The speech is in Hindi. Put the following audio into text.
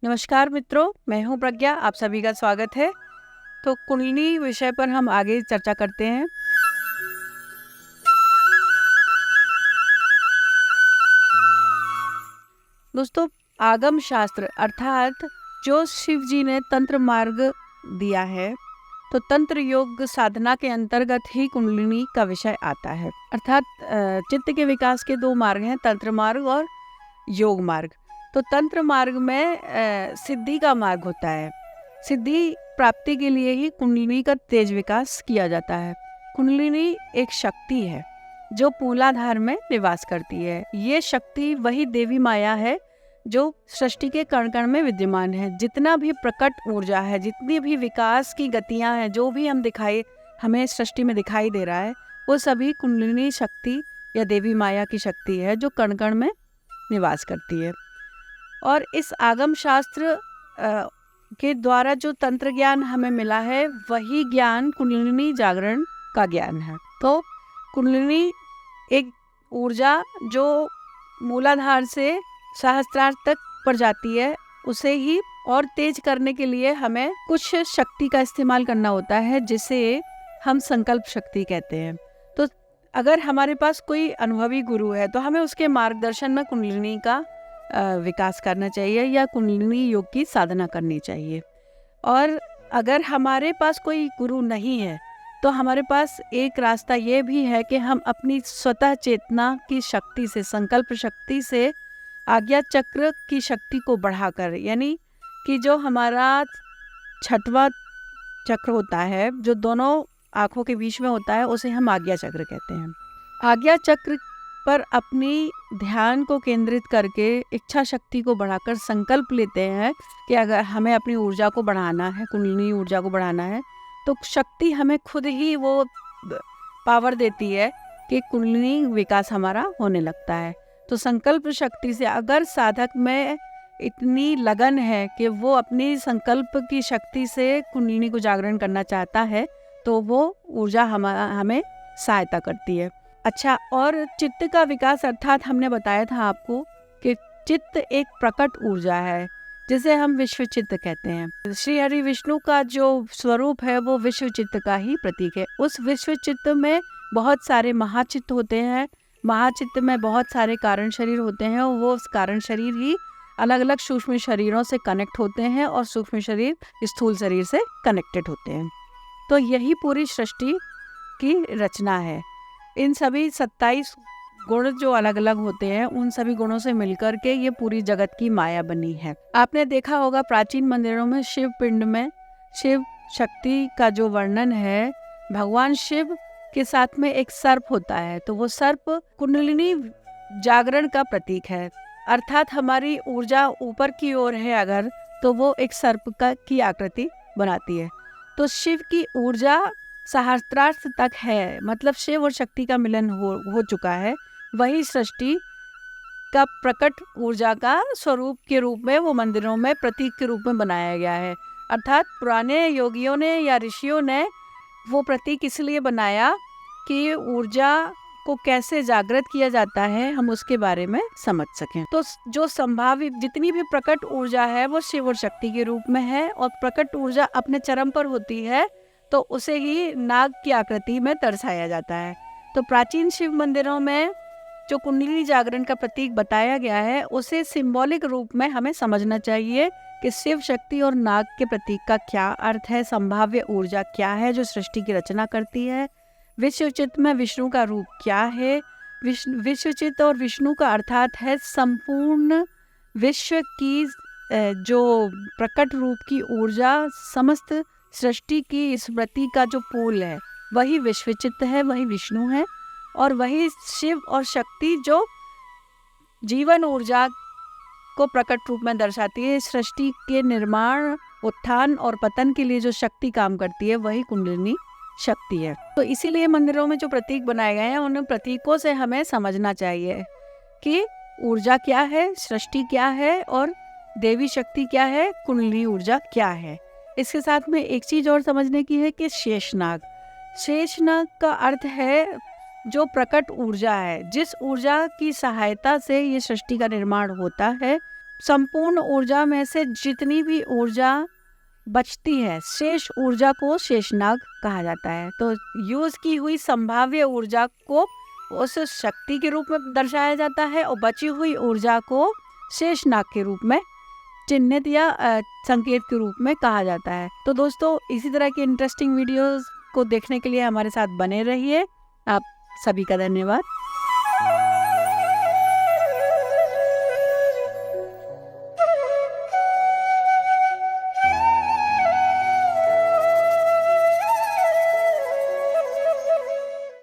नमस्कार मित्रों, मैं हूं प्रज्ञा। आप सभी का स्वागत है। तो कुंडलिनी विषय पर हम आगे चर्चा करते हैं। दोस्तों, आगम शास्त्र अर्थात जो शिव जी ने तंत्र मार्ग दिया है, तो तंत्र योग साधना के अंतर्गत ही कुंडलिनी का विषय आता है। अर्थात चित्त के विकास के दो मार्ग हैं, तंत्र मार्ग और योग मार्ग। तो तंत्र मार्ग में सिद्धि का मार्ग होता है। सिद्धि प्राप्ति के लिए ही कुंडलिनी का तेज विकास किया जाता है। कुंडलिनी एक शक्ति है जो मूलाधार में निवास करती है। ये शक्ति वही देवी माया है जो सृष्टि के कण कण में विद्यमान है। जितना भी प्रकट ऊर्जा है, जितनी भी विकास की गतियां हैं, जो भी हमें सृष्टि में दिखाई दे रहा है, वो सभी कुंडलिनी शक्ति या देवी माया की शक्ति है जो कण कण में निवास करती है। और इस आगम शास्त्र के द्वारा जो तंत्र ज्ञान हमें मिला है, वही ज्ञान कुंडलिनी जागरण का ज्ञान है। तो कुंडलिनी एक ऊर्जा जो मूलाधार से सहस्त्रार तक पर जाती है, उसे ही और तेज करने के लिए हमें कुछ शक्ति का इस्तेमाल करना होता है, जिसे हम संकल्प शक्ति कहते हैं। तो अगर हमारे पास कोई अनुभवी गुरु है तो हमें उसके मार्गदर्शन में कुंडलिनी का विकास करना चाहिए या कुंडलिनी योग की साधना करनी चाहिए। और अगर हमारे पास कोई गुरु नहीं है तो हमारे पास एक रास्ता ये भी है कि हम अपनी स्वतः चेतना की शक्ति से, संकल्प शक्ति से आज्ञा चक्र की शक्ति को बढ़ाकर, यानी कि जो हमारा छठवां चक्र होता है, जो दोनों आँखों के बीच में होता है, उसे हम आज्ञा चक्र कहते हैं। आज्ञा चक्र पर अपनी ध्यान को केंद्रित करके इच्छा शक्ति को बढ़ाकर संकल्प लेते हैं कि अगर हमें अपनी ऊर्जा को बढ़ाना है, कुंडलिनी ऊर्जा को बढ़ाना है, तो शक्ति हमें खुद ही वो पावर देती है कि कुंडलिनी विकास हमारा होने लगता है। तो संकल्प शक्ति से अगर साधक में इतनी लगन है कि वो अपनी संकल्प की शक्ति से कुंडलिनी को जागरण करना चाहता है, तो वो ऊर्जा हमें सहायता करती है। अच्छा, और चित्त का विकास अर्थात हमने बताया था आपको कि चित्त एक प्रकट ऊर्जा है जिसे हम विश्व चित्त कहते हैं। श्री हरि विष्णु का जो स्वरूप है वो विश्व चित्त का ही प्रतीक है। उस विश्व चित्त में बहुत सारे महाचित्त होते हैं। महाचित्त में बहुत सारे कारण शरीर होते हैं और वो कारण शरीर ही अलग अलग सूक्ष्म शरीरों से कनेक्ट होते हैं और सूक्ष्म शरीर स्थूल शरीर से कनेक्टेड होते हैं। तो यही पूरी सृष्टि की रचना है। इन सभी 27 गुण जो अलग अलग होते हैं, उन सभी गुणों से मिलकर के ये पूरी जगत की माया बनी है। आपने देखा होगा प्राचीन मंदिरों में शिव पिंड में शिव शक्ति का जो वर्णन है, भगवान शिव के साथ में एक सर्प होता है, तो वो सर्प कुंडलिनी जागरण का प्रतीक है। अर्थात हमारी ऊर्जा ऊपर की ओर है अगर, तो वो एक सर्प की आकृति बनाती है। तो शिव की ऊर्जा सहस्त्रार्थ तक है, मतलब शिव और शक्ति का मिलन हो चुका है। वही सृष्टि का प्रकट ऊर्जा का स्वरूप के रूप में वो मंदिरों में प्रतीक के रूप में बनाया गया है। अर्थात पुराने योगियों ने या ऋषियों ने वो प्रतीक इसलिए बनाया कि ऊर्जा को कैसे जागृत किया जाता है, हम उसके बारे में समझ सकें। तो जो संभावित जितनी भी प्रकट ऊर्जा है वो शिव और शक्ति के रूप में है, और प्रकट ऊर्जा अपने चरम पर होती है तो उसे ही नाग की आकृति में दर्शाया जाता है। तो प्राचीन शिव मंदिरों में जो कुंडलिनी जागरण का प्रतीक बताया गया है, उसे सिंबॉलिक रूप में हमें समझना चाहिए कि शिव शक्ति और नाग के प्रतीक का क्या अर्थ है, संभाव्य ऊर्जा क्या है जो सृष्टि की रचना करती है, विश्वचित्त में विष्णु का रूप क्या है। विश्वचित्त और विष्णु का अर्थात है संपूर्ण विश्व की जो प्रकट रूप की ऊर्जा, समस्त सृष्टि की स्मृति का जो पोल है वही विश्वचित्त है, वही विष्णु है, और वही शिव और शक्ति जो जीवन ऊर्जा को प्रकट रूप में दर्शाती है। सृष्टि के निर्माण, उत्थान और पतन के लिए जो शक्ति काम करती है वही कुंडलिनी शक्ति है। तो इसीलिए मंदिरों में जो प्रतीक बनाए गए हैं, उन प्रतीकों से हमें समझना चाहिए कि ऊर्जा क्या है, सृष्टि क्या है, और देवी शक्ति क्या है, कुंडलिनी ऊर्जा क्या है। इसके साथ में एक चीज और समझने की है कि शेषनाग का अर्थ है जो प्रकट ऊर्जा है, जिस ऊर्जा की सहायता से ये सृष्टि का निर्माण होता है। संपूर्ण ऊर्जा में से जितनी भी ऊर्जा बचती है, शेष ऊर्जा को शेषनाग कहा जाता है। तो यूज की हुई संभाव्य ऊर्जा को उस शक्ति के रूप में दर्शाया जाता है और बची हुई ऊर्जा को शेषनाग के रूप में चिन्हित या संकेत के रूप में कहा जाता है। तो दोस्तों, इसी तरह की इंटरेस्टिंग वीडियोस को देखने के लिए हमारे साथ बने रहिए। आप सभी का धन्यवाद।